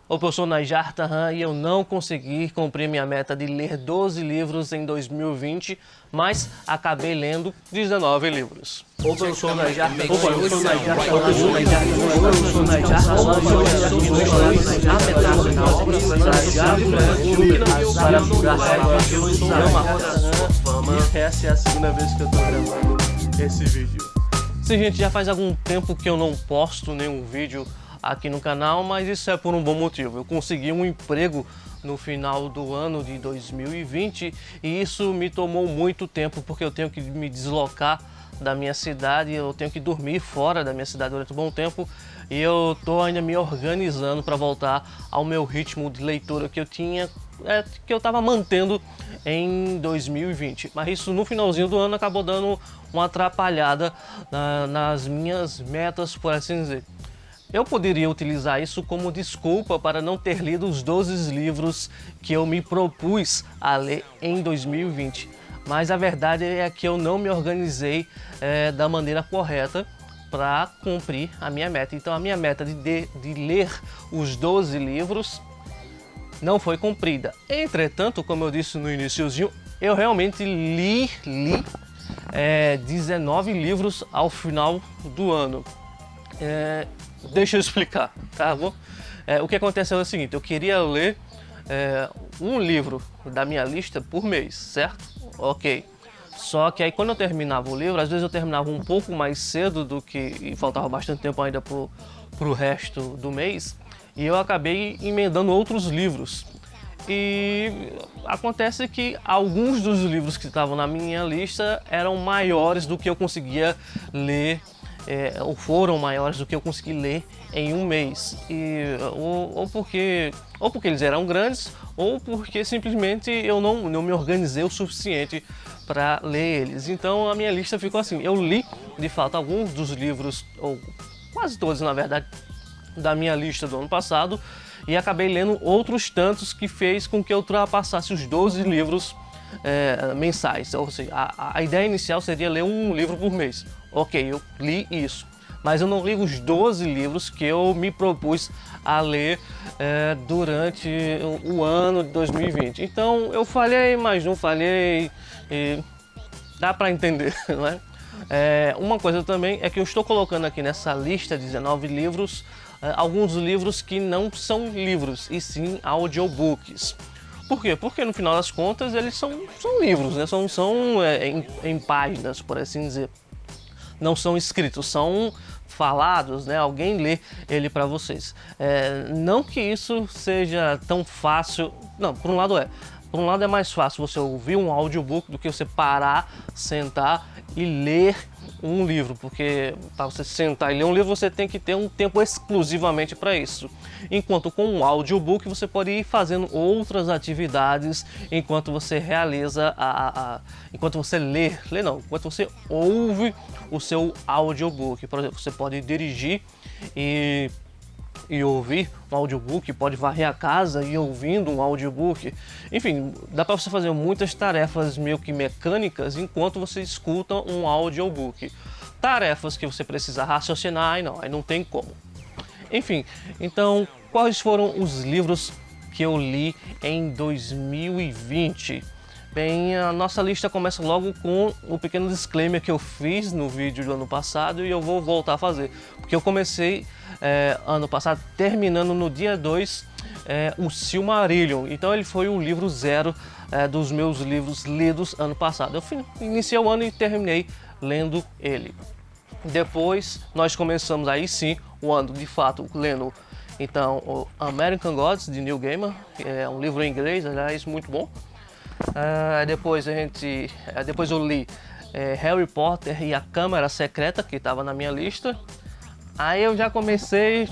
Opa, eu sou Najar Tahan e eu não consegui cumprir minha meta de ler 12 livros em 2020, mas acabei lendo 19 livros. Opa, eu sou o Najar Tahan. Opa, eu sou o Najar Tahan. Eu sou o Najar Tahan. Eu sou o Najar Tahan. E essa é a segunda vez que eu tô gravando esse vídeo. Sim, gente, já faz algum tempo que eu não posto nenhum vídeo aqui no canal, mas isso é por um bom motivo. Eu consegui um emprego no final do ano de 2020 e isso me tomou muito tempo, porque eu tenho que me deslocar da minha cidade, eu tenho que dormir fora da minha cidade durante um bom tempo e eu tô ainda me organizando para voltar ao meu ritmo de leitura que eu tinha, que eu estava mantendo em 2020, mas isso no finalzinho do ano acabou dando uma atrapalhada nas minhas metas, por assim dizer. Eu poderia utilizar isso como desculpa para não ter lido os 12 livros que eu me propus a ler em 2020. Mas a verdade é que eu não me organizei da maneira correta para cumprir a minha meta. Então a minha meta de ler os 12 livros não foi cumprida. Entretanto, como eu disse no iniciozinho, eu realmente li 19 livros ao final do ano. Deixa eu explicar, tá bom? O que aconteceu é o seguinte, eu queria ler um livro da minha lista por mês, certo? Ok. Só que aí quando eu terminava o livro, às vezes eu terminava um pouco mais cedo do que... e faltava bastante tempo ainda pro resto do mês, e eu acabei emendando outros livros. E acontece que alguns dos livros que estavam na minha lista eram maiores do que eu conseguia ler, ou foram maiores do que eu consegui ler em um mês, ou porque eles eram grandes, ou porque simplesmente eu não me organizei o suficiente para ler eles. Então a minha lista ficou assim, eu li de fato alguns dos livros, ou quase todos na verdade, da minha lista do ano passado, e acabei lendo outros tantos que fez com que eu ultrapassasse os 12 livros mensais, ou seja, a ideia inicial seria ler um livro por mês. Ok, eu li isso, mas eu não li os 12 livros que eu me propus a ler durante o ano de 2020. Então eu falhei, mas não falhei, e dá para entender, não é? Uma coisa também é que eu estou colocando aqui nessa lista de 19 livros alguns livros que não são livros, e sim audiobooks. Por quê? Porque no final das contas eles são livros, né? São em páginas, por assim dizer. Não são escritos, são falados, né? Alguém lê ele para vocês. Não que isso seja tão fácil, não, por um lado é mais fácil você ouvir um audiobook do que você parar, sentar e ler um livro, porque para você sentar e ler um livro você tem que ter um tempo exclusivamente para isso. Enquanto com um audiobook você pode ir fazendo outras atividades enquanto você realiza enquanto você enquanto você ouve o seu audiobook. Por exemplo, você pode dirigir e ouvir um audiobook, pode varrer a casa e ouvindo um audiobook. Enfim, dá para você fazer muitas tarefas meio que mecânicas enquanto você escuta um audiobook. Tarefas que você precisa raciocinar, aí não tem como. Enfim, então, quais foram os livros que eu li em 2020? Bem, a nossa lista começa logo com o pequeno disclaimer que eu fiz no vídeo do ano passado e eu vou voltar a fazer. Porque eu comecei ano passado terminando no dia 2 o Silmarillion. Então ele foi o livro 0 dos meus livros lidos ano passado. Eu iniciei o ano e terminei lendo ele. Depois nós começamos aí sim o ano de fato lendo então o American Gods de Neil Gaiman, que é um livro em inglês, aliás, muito bom. Depois eu li Harry Potter e a Câmara Secreta, que estava na minha lista. Aí eu já comecei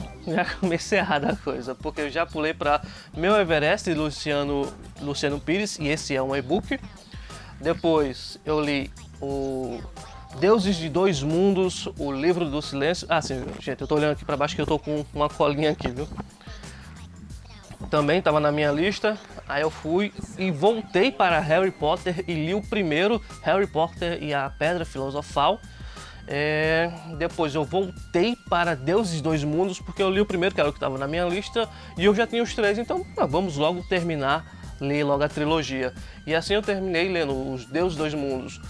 errado a coisa, porque eu já pulei para Meu Everest de Luciano Pires, e esse é um e-book. Depois eu li o Deuses de Dois Mundos, o Livro do Silêncio. Sim, gente, eu tô olhando aqui para baixo que eu tô com uma colinha aqui, viu? Também estava na minha lista. Aí eu fui e voltei para Harry Potter e li o primeiro, Harry Potter e a Pedra Filosofal. Depois eu voltei para Deuses Dois Mundos, porque eu li o primeiro, que era o que estava na minha lista, e eu já tinha os 3, então vamos logo terminar, ler logo a trilogia. E assim eu terminei lendo os Deuses Dois Mundos,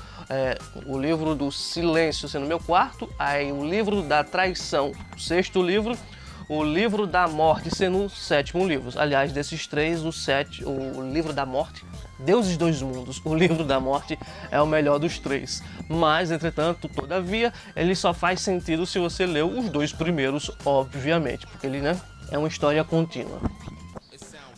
o livro do Silêncio sendo meu quarto, aí o livro da Traição, o 6º livro, o livro da Morte sendo o 7º livro. Aliás, desses 3, o livro da Morte, Deuses Dois Mundos, o livro da Morte é o melhor dos 3. Mas, entretanto, todavia, ele só faz sentido se você leu os 2 primeiros, obviamente, porque ele, é uma história contínua.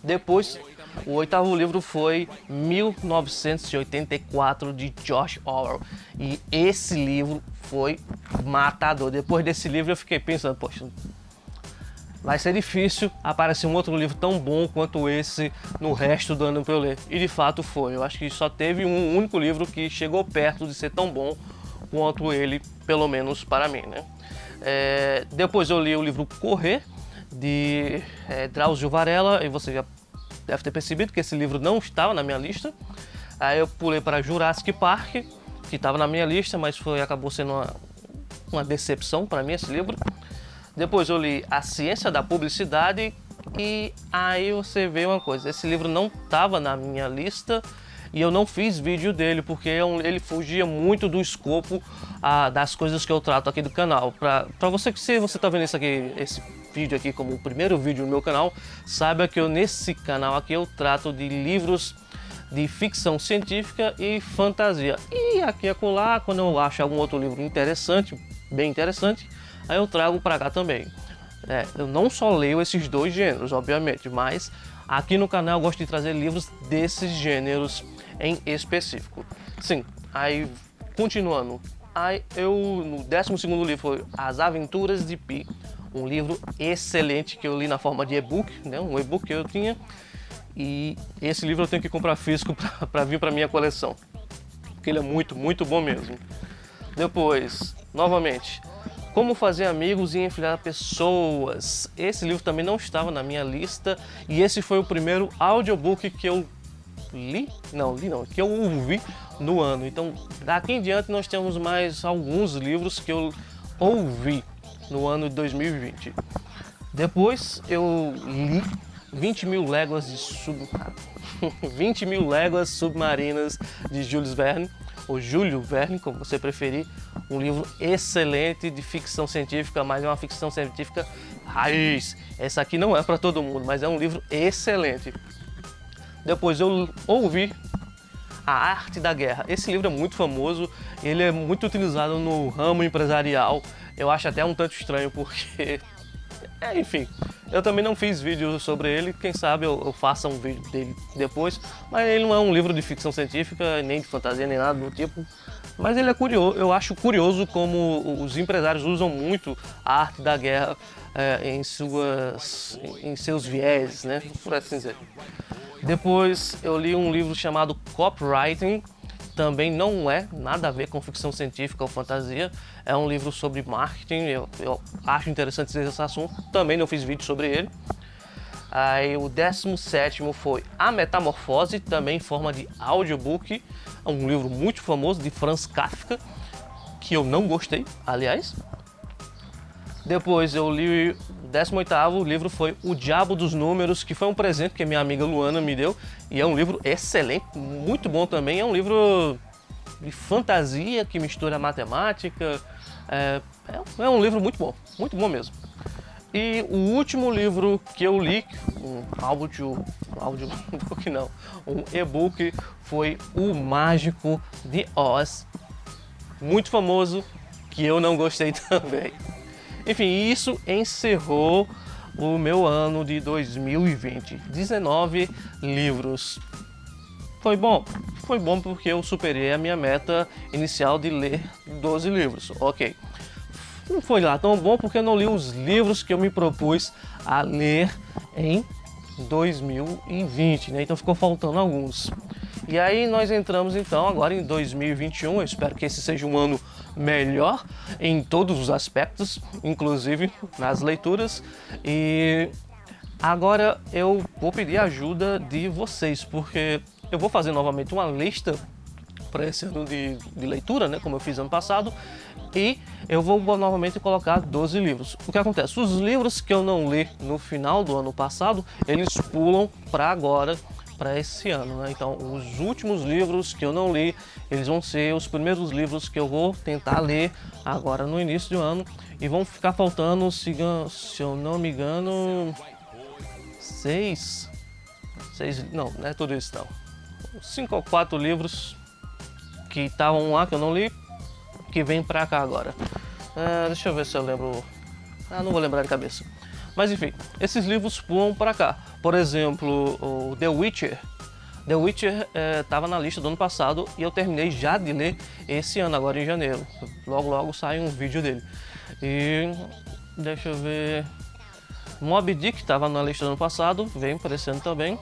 Depois, o 8º livro foi 1984, de George Orwell. E esse livro foi matador. Depois desse livro eu fiquei pensando, poxa, vai ser difícil aparecer um outro livro tão bom quanto esse no resto do ano para eu ler. E de fato foi. Eu acho que só teve um único livro que chegou perto de ser tão bom quanto ele, pelo menos para mim, Depois eu li o livro Correr, de Drauzio Varela, e você já deve ter percebido que esse livro não estava na minha lista. Aí eu pulei para Jurassic Park, que estava na minha lista, mas acabou sendo uma decepção para mim esse livro. Depois eu li A Ciência da Publicidade, e aí você vê uma coisa, esse livro não estava na minha lista e eu não fiz vídeo dele, porque ele fugia muito do escopo das coisas que eu trato aqui do canal. Para você, que se você está vendo esse vídeo aqui como o primeiro vídeo no meu canal, saiba que nesse canal aqui eu trato de livros de ficção científica e fantasia. E aqui e acolá, quando eu acho algum outro livro interessante, bem interessante, aí eu trago para cá também. Eu não só leio esses 2 gêneros, obviamente, mas aqui no canal eu gosto de trazer livros desses gêneros em específico. Sim, aí continuando, no 12º livro foi As Aventuras de Pi, um livro excelente que eu li na forma de e-book, um e-book que eu tinha, e esse livro eu tenho que comprar físico para vir para minha coleção, porque ele é muito, muito bom mesmo. Depois, novamente, Como Fazer Amigos e Influenciar Pessoas. Esse livro também não estava na minha lista, e esse foi o primeiro audiobook que eu que eu ouvi no ano. Então, daqui em diante nós temos mais alguns livros que eu ouvi no ano de 2020. Depois eu li 20 Mil Léguas Submarinas, de Jules Verne, ou Júlio Verne, como você preferir. Um livro excelente de ficção científica, mas é uma ficção científica raiz. Essa aqui não é para todo mundo, mas é um livro excelente. Depois eu ouvi A Arte da Guerra. Esse livro é muito famoso, ele é muito utilizado no ramo empresarial. Eu acho até um tanto estranho porque... enfim, eu também não fiz vídeo sobre ele, quem sabe eu faça um vídeo dele depois, mas ele não é um livro de ficção científica, nem de fantasia, nem nada do tipo, mas ele é curioso. Eu acho curioso como os empresários usam muito a arte da guerra em seus viés, por assim dizer. Depois eu li um livro chamado Copywriting, também não é nada a ver com ficção científica ou fantasia, é um livro sobre marketing. Eu acho interessante esse assunto, também não fiz vídeo sobre ele. Aí o 17º foi A Metamorfose, também em forma de audiobook, é um livro muito famoso de Franz Kafka, que eu não gostei, aliás. Depois eu li o 18º livro, foi O Diabo dos Números, que foi um presente que minha amiga Luana me deu, e é um livro excelente, muito bom também. É um livro de fantasia que mistura matemática, é um livro muito bom mesmo. E o último livro que eu li, um e-book, foi O Mágico de Oz, muito famoso, que eu não gostei também. Enfim, isso encerrou o meu ano de 2020. 19 livros. Foi bom? Foi bom porque eu superei a minha meta inicial de ler 12 livros. Ok. Não foi lá tão bom porque eu não li os livros que eu me propus a ler em 2020, Então ficou faltando alguns. E aí nós entramos então agora em 2021, eu espero que esse seja um ano melhor em todos os aspectos, inclusive nas leituras. E agora eu vou pedir a ajuda de vocês, porque eu vou fazer novamente uma lista para esse ano de leitura, como eu fiz ano passado, e eu vou novamente colocar 12 livros. O que acontece? Os livros que eu não li no final do ano passado, eles pulam para agora, para esse ano, né? Então, os últimos livros que eu não li, eles vão ser os primeiros livros que eu vou tentar ler agora no início do ano, e vão ficar faltando, se eu não me engano, seis, não é tudo isso não, 5 ou 4 livros que estavam lá que eu não li, que vem pra cá agora. Deixa eu ver se eu lembro. Não vou lembrar de cabeça. Mas enfim, esses livros pulam pra cá. Por exemplo, o The Witcher. The Witcher estava na lista do ano passado e eu terminei já de ler esse ano, agora em janeiro. Logo logo sai um vídeo dele. E deixa eu ver. Moby Dick estava na lista do ano passado, vem para esse ano também.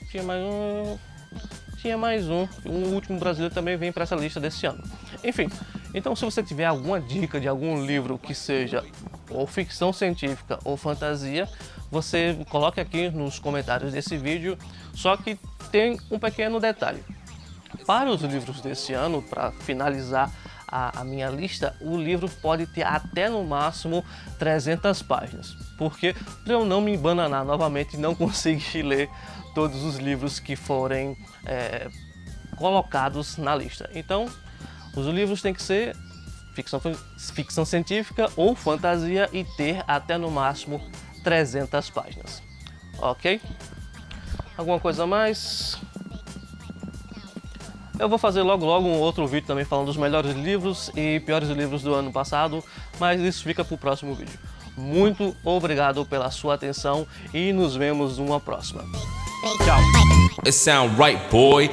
Tinha mais um. O último brasileiro também vem para essa lista desse ano. Enfim, então se você tiver alguma dica de algum livro que seja ou ficção científica ou fantasia, você coloque aqui nos comentários desse vídeo. Só que tem um pequeno detalhe. Para os livros desse ano, para finalizar a minha lista, o livro pode ter até no máximo 300 páginas. Porque para eu não me embananar novamente e não conseguir ler todos os livros que forem colocados na lista. Então, os livros têm que ser ficção científica ou fantasia e ter até no máximo 300 páginas. Ok? Alguma coisa a mais? Eu vou fazer logo um outro vídeo também falando dos melhores livros e piores livros do ano passado, mas isso fica para o próximo vídeo. Muito obrigado pela sua atenção e nos vemos numa próxima. Tchau! It sound right, boy.